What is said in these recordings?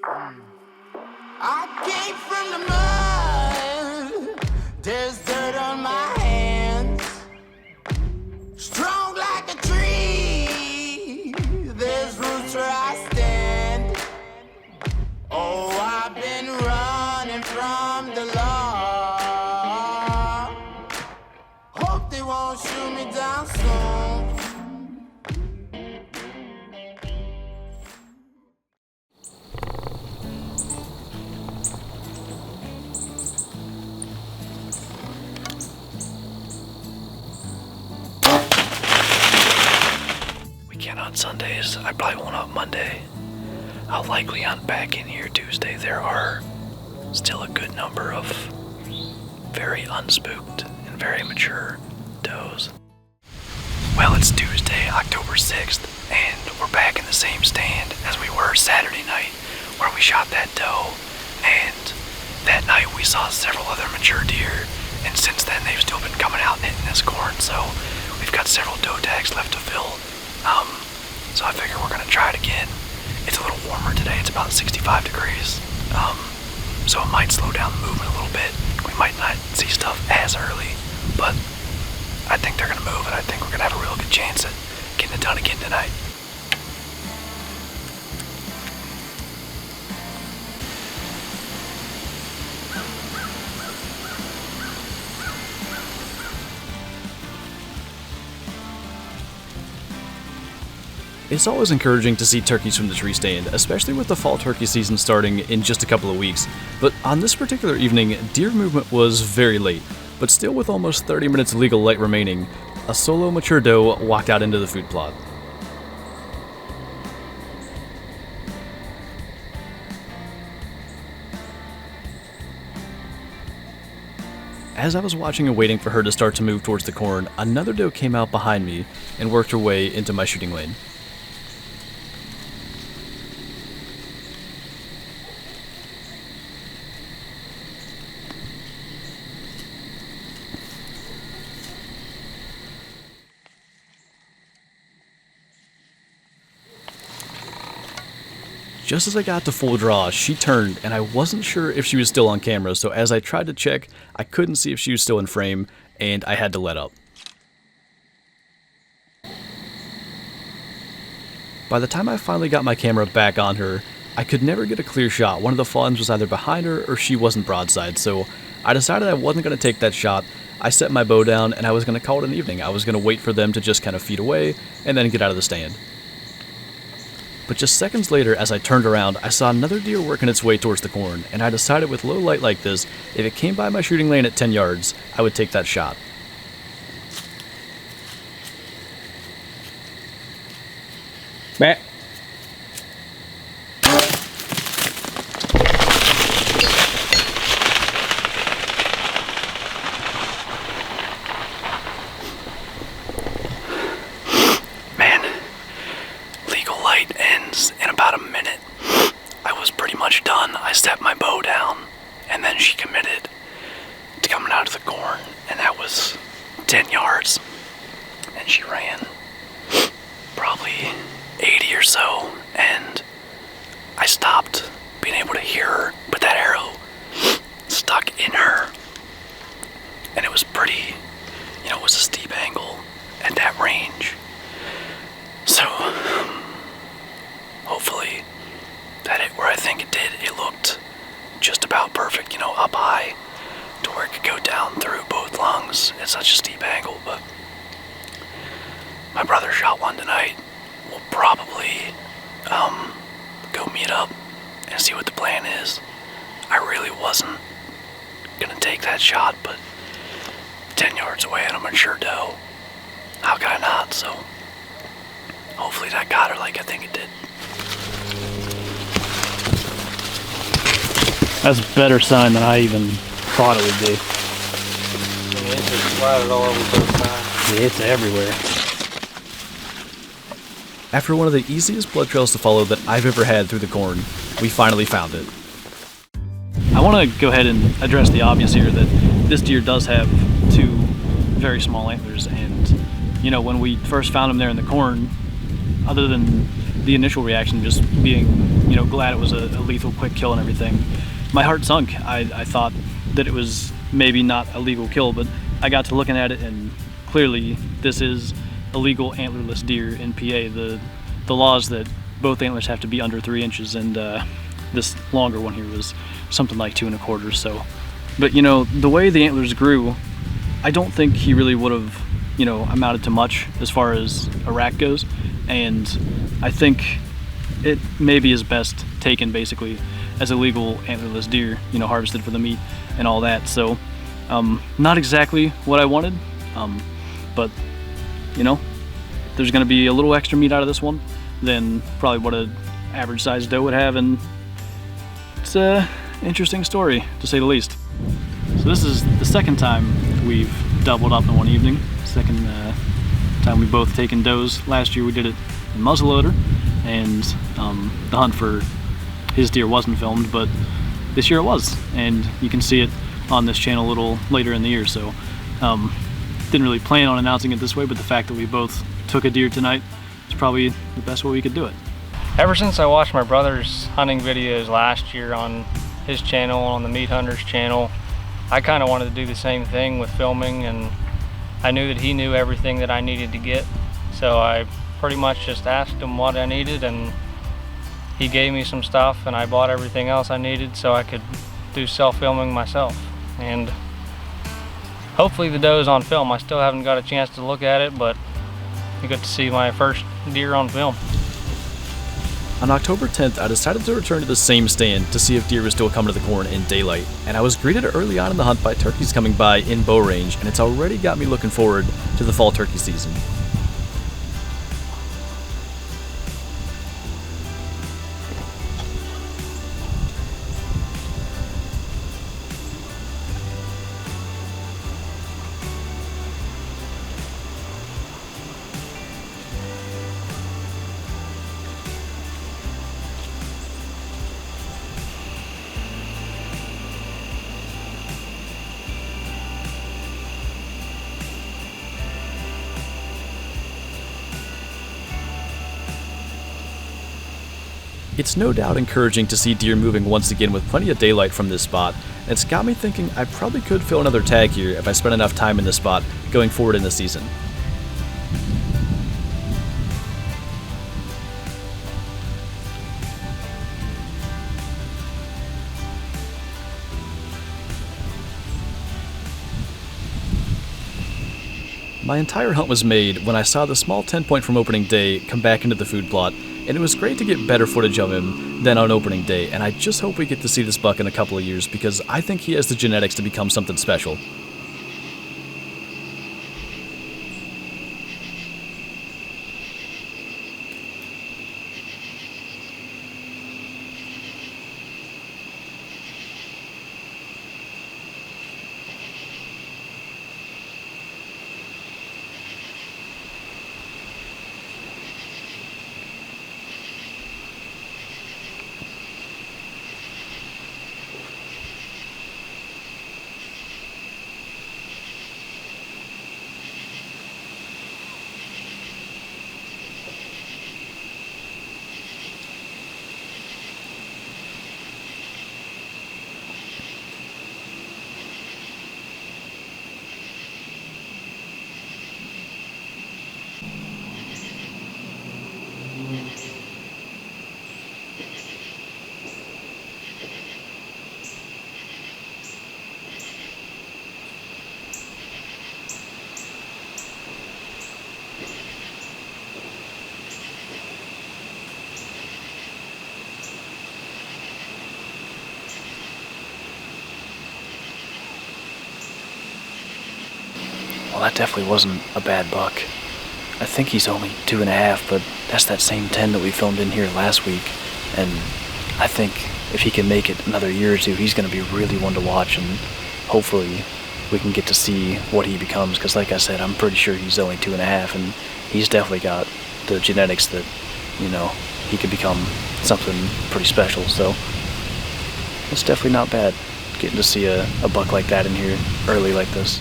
I came from the mud. There's dirt on my hands. Strong like a tree. There's roots where I stand. Oh, I've been running from the law. Hope they won't shoot me down soon. On Sundays, I probably won't hunt Monday. I'll likely hunt back in here Tuesday. There are still a good number of very unspooked and very mature does. Well, it's Tuesday, October 6th, and we're back in the same stand as we were Saturday night, where we shot that doe, and that night we saw several other mature deer, and since then they've still been coming out and hitting this corn, so we've got several doe tags left to fill. So I figure we're gonna try it again. It's a little warmer today, it's about 65 degrees. So it might slow down the movement a little bit. We might not see stuff as early, but I think they're gonna move, and I think we're gonna have a real good chance at getting it done again tonight. It's always encouraging to see turkeys from the tree stand, especially with the fall turkey season starting in just a couple of weeks. But on this particular evening, deer movement was very late, but still with almost 30 minutes of legal light remaining, a solo mature doe walked out into the food plot. As I was watching and waiting for her to start to move towards the corn, another doe came out behind me and worked her way into my shooting lane. Just as I got to full draw, she turned, and I wasn't sure if she was still on camera, so as I tried to check, I couldn't see if she was still in frame, and I had to let up. By the time I finally got my camera back on her, I could never get a clear shot. One of the fawns was either behind her or she wasn't broadside, so I decided I wasn't going to take that shot. I set my bow down, and I was going to call it an evening. I was going to wait for them to just kind of feed away, and then get out of the stand. But just seconds later, as I turned around, I saw another deer working its way towards the corn, and I decided with low light like this, if it came by my shooting lane at 10 yards, I would take that shot. Matt. In about a minute. I was pretty much done. I set my bow down, and then she committed to coming out of the corn, and that was 10 yards. And she ran probably 80 or so, and I stopped being able to hear her, but that arrow stuck in her, and it was pretty, it was a steep angle at that range. So hopefully that hit where I think it did. It looked just about perfect, up high to where it could go down through both lungs at such a steep angle. But my brother shot one tonight. We'll probably go meet up and see what the plan is. I really wasn't gonna take that shot, but 10 yards away and I'm mature doe. How could I not? So hopefully that got her like I think it did. That's a better sign than I even thought it would be. It's just splattered all over both sides. Yeah, it's everywhere. After one of the easiest blood trails to follow that I've ever had through the corn, we finally found it. I want to go ahead and address the obvious here that this deer does have two very small antlers, and when we first found him there in the corn, other than the initial reaction just being, you know, glad it was a lethal quick kill and everything, my heart sunk. I thought that it was maybe not a legal kill, but I got to looking at it, and clearly this is a legal antlerless deer in PA. The law is that both antlers have to be under 3 inches, and this longer one here was something like 2 1/4. So, but you know, the way the antlers grew, I don't think he really would have, you know, amounted to much as far as a rack goes, and I think it maybe is best taken basically as a legal antlerless deer, you know, harvested for the meat and all that. So not exactly what I wanted, but you know, there's going to be a little extra meat out of this one than probably what an average sized doe would have, and it's a interesting story to say the least. So this is the second time we've doubled up in one evening. Second time we've both taken does. Last year we did it in muzzleloader, and the hunt for his deer wasn't filmed, but this year it was, and you can see it on this channel a little later in the year. So didn't really plan on announcing it this way, but the fact that we both took a deer tonight is probably the best way we could do it. Ever since I watched my brother's hunting videos last year on his channel, on the Meat Hunters channel, I kind of wanted to do the same thing with filming, and I knew that he knew everything that I needed to get, so I pretty much just asked him what I needed, and he gave me some stuff, and I bought everything else I needed so I could do self-filming myself. And hopefully the doe's on film. I still haven't got a chance to look at it, but you got to see my first deer on film. On October 10th, I decided to return to the same stand to see if deer was still coming to the corn in daylight, and I was greeted early on in the hunt by turkeys coming by in bow range, and it's already got me looking forward to the fall turkey season. It's no doubt encouraging to see deer moving once again with plenty of daylight from this spot, and it's got me thinking I probably could fill another tag here if I spend enough time in this spot going forward in the season. My entire hunt was made when I saw the small 10-point from opening day come back into the food plot, and it was great to get better footage of him than on opening day, and I just hope we get to see this buck in a couple of years because I think he has the genetics to become something special. Well, that definitely wasn't a bad buck. I think he's only 2.5, but that's that same 10 that we filmed in here last week. And I think if he can make it another year or two, he's going to be really one to watch, and hopefully we can get to see what he becomes, because like I said, I'm pretty sure he's only 2.5, and he's definitely got the genetics that, you know, he could become something pretty special. So it's definitely not bad getting to see a buck like that in here early like this.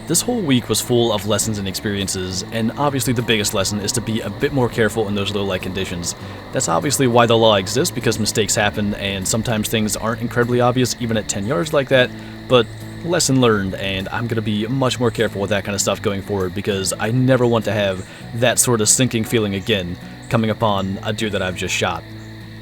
This whole week was full of lessons and experiences, and obviously the biggest lesson is to be a bit more careful in those low light conditions. That's obviously why the law exists, because mistakes happen, and sometimes things aren't incredibly obvious even at 10 yards like that, but lesson learned, and I'm going to be much more careful with that kind of stuff going forward, because I never want to have that sort of sinking feeling again coming upon a deer that I've just shot.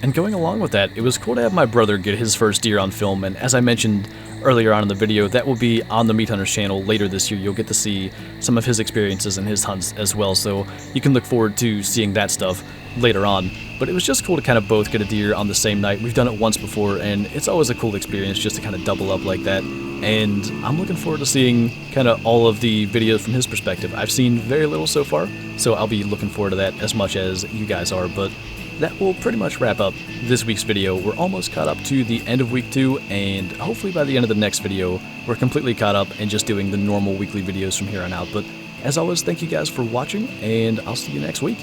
And going along with that, it was cool to have my brother get his first deer on film, and as I mentioned earlier on in the video, that will be on the Meat Hunters channel later this year. You'll get to see some of his experiences and his hunts as well, so you can look forward to seeing that stuff later on. But it was just cool to kind of both get a deer on the same night. We've done it once before, and it's always a cool experience just to kind of double up like that. And I'm looking forward to seeing kind of all of the videos from his perspective. I've seen very little so far, so I'll be looking forward to that as much as you guys are. But that will pretty much wrap up this week's video. We're almost caught up to the end of week 2, and hopefully by the end of the next video, we're completely caught up and just doing the normal weekly videos from here on out. But as always, thank you guys for watching, and I'll see you next week.